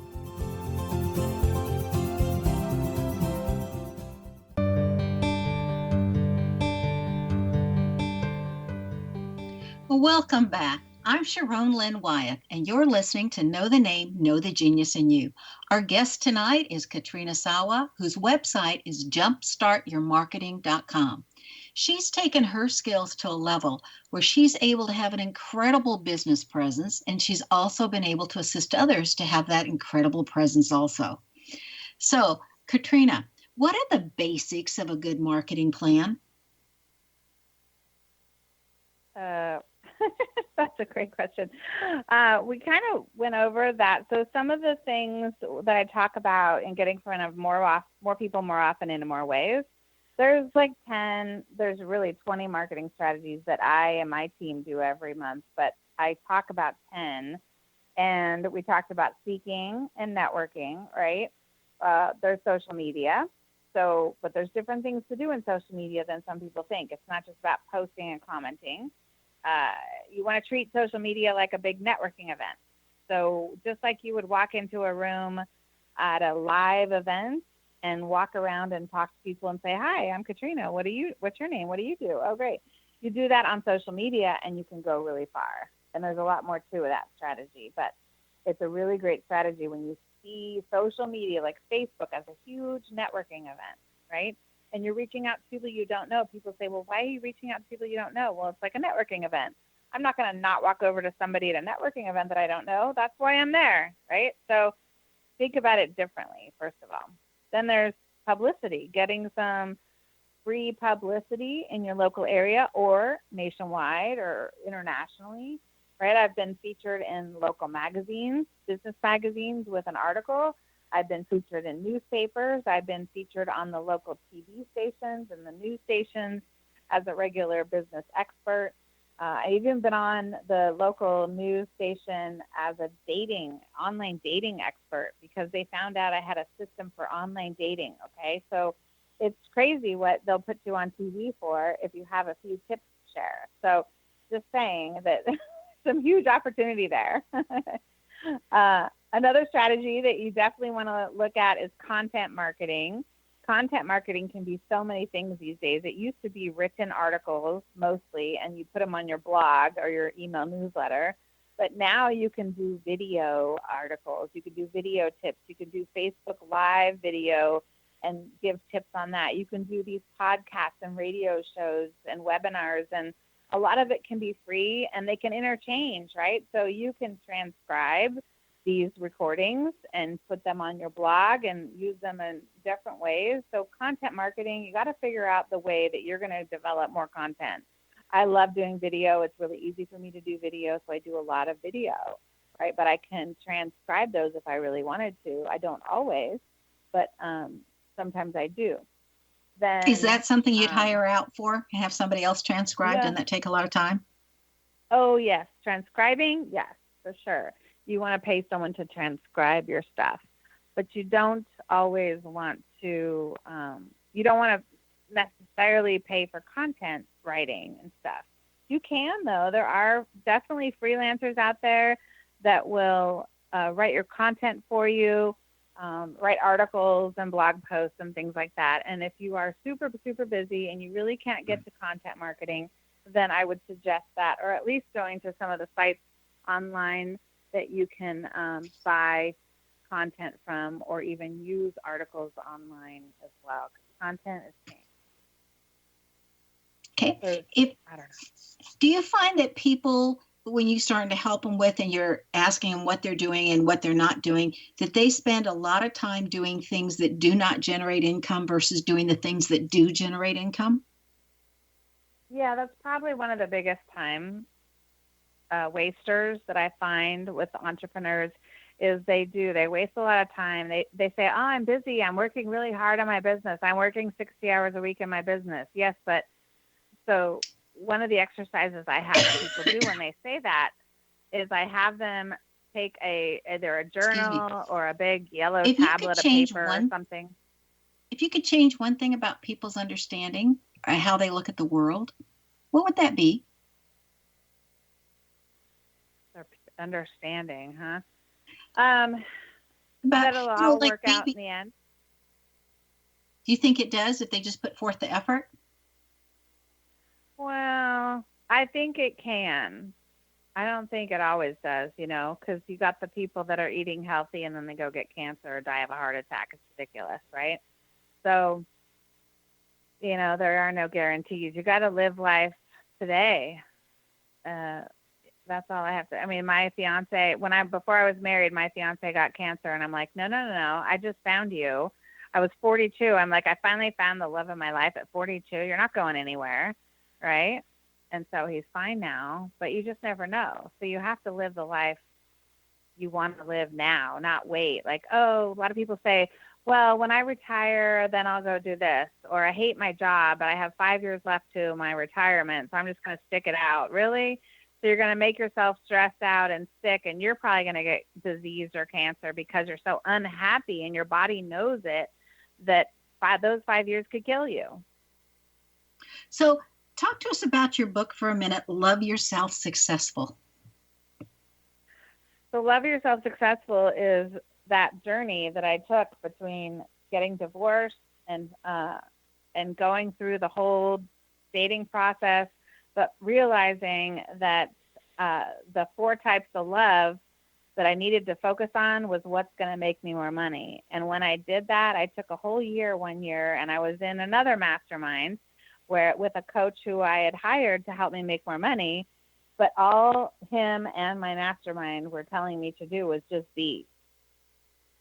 Well, welcome back. I'm Sharon Lynn Wyatt, and you're listening to Know the Name, Know the Genius in You. Our guest tonight is Katrina Sawa, whose website is JumpStartYourMarketing.com. She's taken her skills to a level where she's able to have an incredible business presence, and she's also been able to assist others to have that incredible presence also. So, Katrina, what are the basics of a good marketing plan? That's a great question. We kind of went over that. So some of the things that I talk about in getting in front of more people more often in more ways, there's there's really 20 marketing strategies that I and my team do every month, but I talk about 10. And we talked about speaking and networking, right? There's social media. But there's different things to do in social media than some people think. It's not just about posting and commenting. You want to treat social media like a big networking event. So just like you would walk into a room at a live event and walk around and talk to people and say, "Hi, I'm Katrina. What's your name? What do you do?" Oh, great. You do that on social media and you can go really far. And there's a lot more to that strategy, but it's a really great strategy when you see social media like Facebook as a huge networking event, right? And you're reaching out to people you don't know. People say, "Well, why are you reaching out to people you don't know?" Well, it's like a networking event. I'm not going to not walk over to somebody at a networking event that I don't know. That's why I'm there, right? So think about it differently, first of all. Then there's publicity, getting some free publicity in your local area or nationwide or internationally, right? I've been featured in local magazines, business magazines with an article. I've been featured in newspapers. I've been featured on the local TV stations and the news stations as a regular business expert. I even been on the local news station as a online dating expert because they found out I had a system for online dating, okay? So it's crazy what they'll put you on TV for if you have a few tips to share. So just saying that some huge opportunity there. Another strategy that you definitely want to look at is content marketing. Content marketing can be so many things these days. It used to be written articles mostly, and you put them on your blog or your email newsletter. But now you can do video articles. You can do video tips. You can do Facebook Live video and give tips on that. You can do these podcasts and radio shows and webinars, and a lot of it can be free and they can interchange, right? So you can transcribe these recordings and put them on your blog and use them in different ways. So content marketing, you got to figure out the way that you're going to develop more content. I love doing video. It's really easy for me to do video, so I do a lot of video, right? But I can transcribe those if I really wanted to. I don't always, but sometimes I do. Then, is that something you'd hire out for and have somebody else transcribe? Doesn't that take a lot of time? Oh, yes. Transcribing? Yes, for sure. You want to pay someone to transcribe your stuff, but you don't always want to, you don't want to necessarily pay for content writing and stuff. You can, though. There are definitely freelancers out there that will write your content for you, write articles and blog posts and things like that. And if you are super, super busy and you really can't get to content marketing, then I would suggest that, or at least going to some of the sites online that you can buy content from, or even use articles online as well. Content is king. Okay. So, I don't know. Do you find that people, when you're starting to help them with and you're asking them what they're doing and what they're not doing, that they spend a lot of time doing things that do not generate income versus doing the things that do generate income? Yeah, that's probably one of the biggest time wasters that I find with entrepreneurs is they waste a lot of time. They say, oh, I'm busy. I'm working really hard on my business. I'm working 60 hours a week in my business. Yes, but so one of the exercises I have people do when they say that is I have them take either a journal or a big yellow tablet of paper or something. If you could change one thing about people's understanding or how they look at the world, what would that be? Their understanding, huh? But that'll all work out in the end. Do you think it does if they just put forth the effort? Well, I think it can. I don't think it always does, because you got the people that are eating healthy and then they go get cancer or die of a heart attack. It's ridiculous, right? So, there are no guarantees. You got to live life today. That's all I have to. I mean, my fiance, before I was married, my fiance got cancer, and I'm like, no. I just found you. I was 42. I'm like, I finally found the love of my life at 42. You're not going anywhere, right? And so he's fine now, but you just never know. So you have to live the life you want to live now, not wait. Like, a lot of people say, well, when I retire, then I'll go do this. Or I hate my job, but I have 5 years left to my retirement, so I'm just going to stick it out. Really? So you're going to make yourself stressed out and sick, and you're probably going to get disease or cancer because you're so unhappy and your body knows it that those 5 years could kill you. So talk to us about your book for a minute, Love Yourself Successful. So Love Yourself Successful is that journey that I took between getting divorced and going through the whole dating process, but realizing that the 4 types of love that I needed to focus on was what's going to make me more money. And when I did that, I took a whole year, 1 year, and I was in another mastermind with a coach who I had hired to help me make more money. But all him and my mastermind were telling me to do was just be.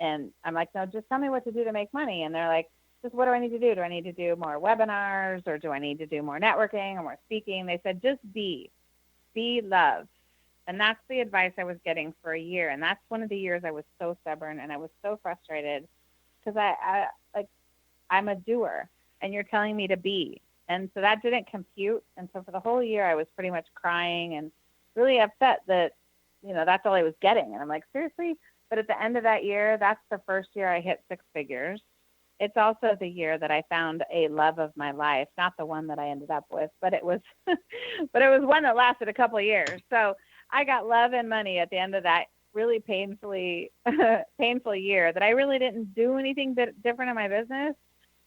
And I'm like, no, just tell me what to do to make money. And they're like, just what do I need to do? Do I need to do more webinars, or do I need to do more networking or more speaking? They said, just be love. And that's the advice I was getting for a year. And that's one of the years I was so stubborn and I was so frustrated because I'm a doer and you're telling me to be. And so that didn't compute. And so for the whole year, I was pretty much crying and really upset that, that's all I was getting. And I'm like, seriously? But at the end of that year, that's the first year I hit 6 figures. It's also the year that I found a love of my life, not the one that I ended up with, but it was, one that lasted a couple of years. So I got love and money at the end of that really painful year that I really didn't do anything different in my business,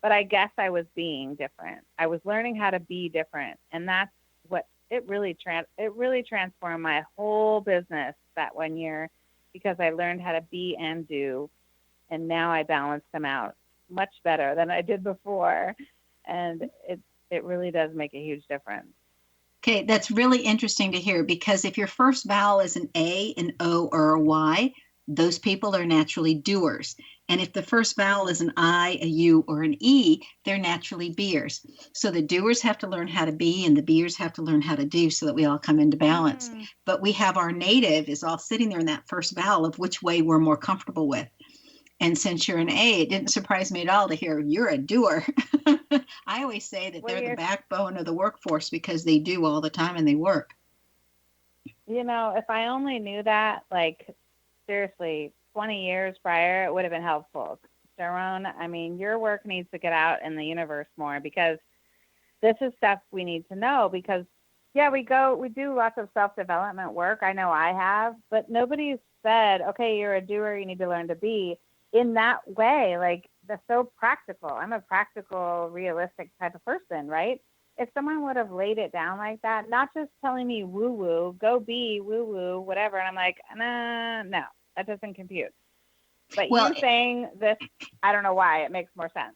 but I guess I was being different. I was learning how to be different. And that's what it really transformed my whole business that 1 year, because I learned how to be and do. And now I balance them out much better than I did before. And it really does make a huge difference. Okay, that's really interesting to hear, because if your first vowel is an A, an O, or a Y, those people are naturally doers. And if the first vowel is an I, a U, or an E, they're naturally beers. So the doers have to learn how to be, and the beers have to learn how to do, so that we all come into balance. But we have our native is all sitting there in that first vowel of which way we're more comfortable with. And since you're an A, it didn't surprise me at all to hear you're a doer. I always say that they're the backbone of the workforce because they do all the time and they work. If I only knew that, seriously, 20 years prior, it would have been helpful. Sharon, your work needs to get out in the universe more, because this is stuff we need to know. Because, we do lots of self-development work. I know I have, but nobody's said, okay, you're a doer, you need to learn to be in that way. That's so practical. I'm a practical, realistic type of person, right? If someone would have laid it down like that, not just telling me woo-woo, go be woo-woo, whatever. And I'm like, no, that doesn't compute. But you saying this, I don't know why, it makes more sense.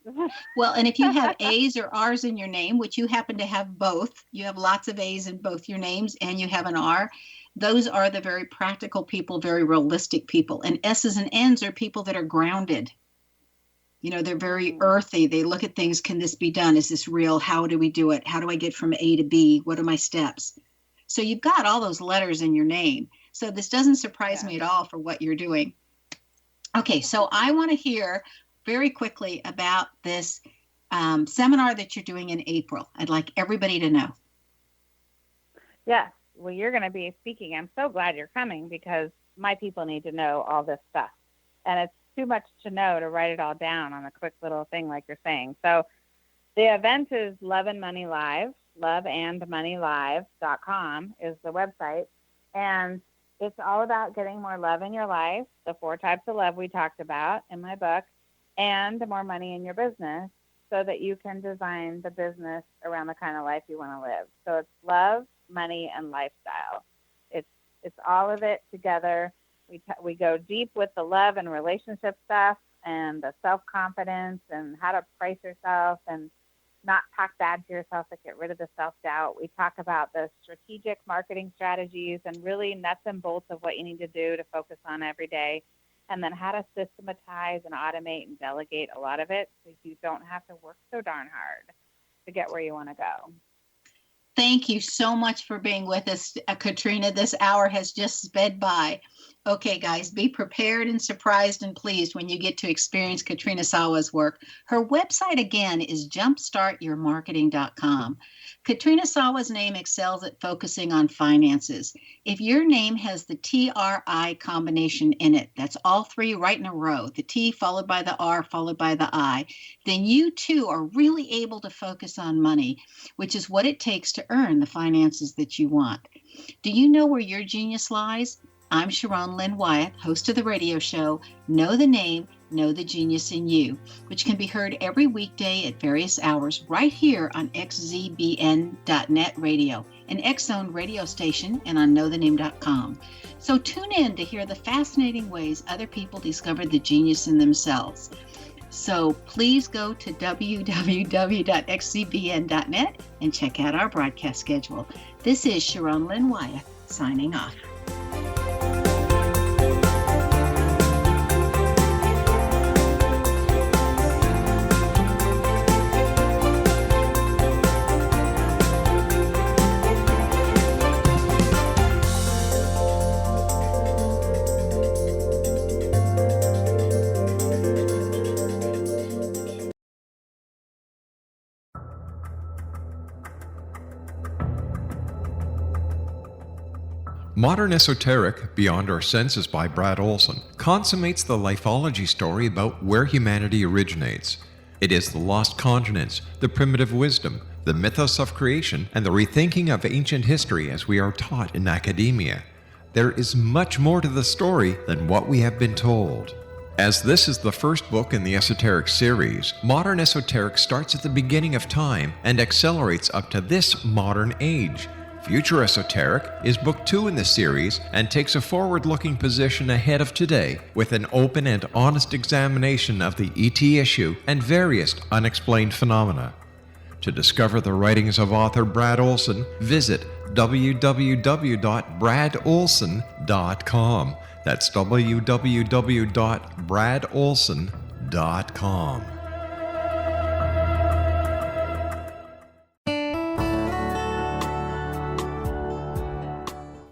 Well, and if you have A's or R's in your name, which you happen to have both, you have lots of A's in both your names and you have an R, those are the very practical people, very realistic people. And S's and N's are people that are grounded. They're very earthy. They look at things. Can this be done? Is this real? How do we do it? How do I get from A to B? What are my steps? So you've got all those letters in your name. So this doesn't surprise me at all for what you're doing. Okay, so I want to hear very quickly about this seminar that you're doing in April. I'd like everybody to know. Yes. Well, you're going to be speaking. I'm so glad you're coming because my people need to know all this stuff. And it's too much to know to write it all down on a quick little thing like you're saying. So the event is Love and Money Live. loveandmoneylive.com is the website. And it's all about getting more love in your life, the 4 types of love we talked about in my book, and more money in your business so that you can design the business around the kind of life you want to live. So it's love, money, and lifestyle. It's all of it together. We go deep with the love and relationship stuff and the self-confidence and how to price yourself and not talk bad to yourself, but get rid of the self-doubt. We talk about the strategic marketing strategies and really nuts and bolts of what you need to do to focus on every day, and then how to systematize and automate and delegate a lot of it so you don't have to work so darn hard to get where you want to go. Thank you so much for being with us, Katrina. This hour has just sped by. Okay, guys, be prepared and surprised and pleased when you get to experience Katrina Sawa's work. Her website, again, is jumpstartyourmarketing.com. Katrina Sawa's name excels at focusing on finances. If your name has the TRI combination in it, that's all 3 right in a row, the T followed by the R followed by the I, then you too are really able to focus on money, which is what it takes to earn the finances that you want. Do you know where your genius lies? I'm Sharon Lynn Wyatt, host of the radio show, Know the Name, Know the Genius in You, which can be heard every weekday at various hours right here on xzbn.net radio, an X-Zone radio station, and on knowthename.com. So tune in to hear the fascinating ways other people discovered the genius in themselves. So please go to www.xzbn.net and check out our broadcast schedule. This is Sharon Lynn Wyatt signing off. Modern Esoteric, Beyond Our Senses by Brad Olson, consummates the lifeology story about where humanity originates. It is the lost continents, the primitive wisdom, the mythos of creation, and the rethinking of ancient history as we are taught in academia. There is much more to the story than what we have been told. As this is the first book in the Esoteric series, Modern Esoteric starts at the beginning of time and accelerates up to this modern age. Future Esoteric is book 2 in the series and takes a forward-looking position ahead of today with an open and honest examination of the ET issue and various unexplained phenomena. To discover the writings of author Brad Olson, visit www.bradolson.com. That's www.bradolson.com.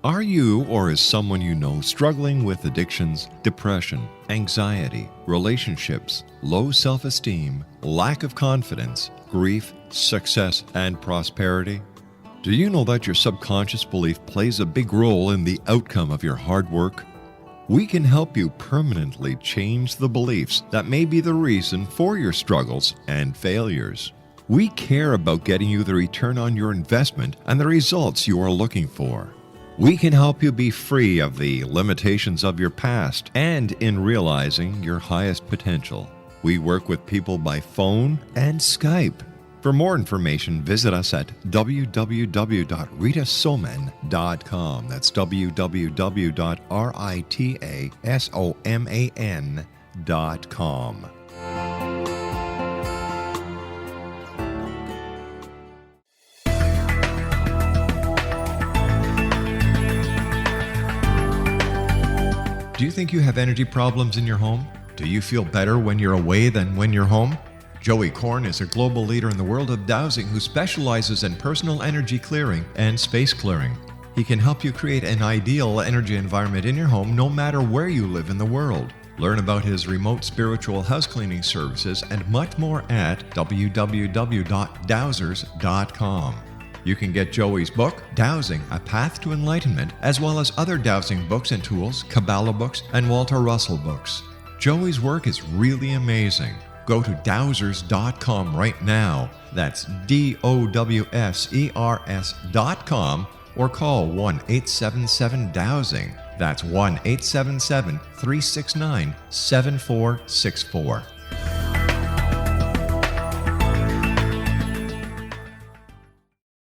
Are you or is someone you know struggling with addictions, depression, anxiety, relationships, low self-esteem, lack of confidence, grief, success, and prosperity? Do you know that your subconscious belief plays a big role in the outcome of your hard work? We can help you permanently change the beliefs that may be the reason for your struggles and failures. We care about getting you the return on your investment and the results you are looking for. We can help you be free of the limitations of your past and in realizing your highest potential. We work with people by phone and Skype. For more information, visit us at www.ritasoman.com. That's www.ritasoman.com. Do you think you have energy problems in your home? Do you feel better when you're away than when you're home? Joey Korn is a global leader in the world of dowsing who specializes in personal energy clearing and space clearing. He can help you create an ideal energy environment in your home no matter where you live in the world. Learn about his remote spiritual house cleaning services and much more at www.dowsers.com. You can get Joey's book, Dowsing, A Path to Enlightenment, as well as other dowsing books and tools, Kabbalah books, and Walter Russell books. Joey's work is really amazing. Go to dowsers.com right now. That's DOWSERS.com or call 1-877-DOWSING. That's 1-877-369-7464.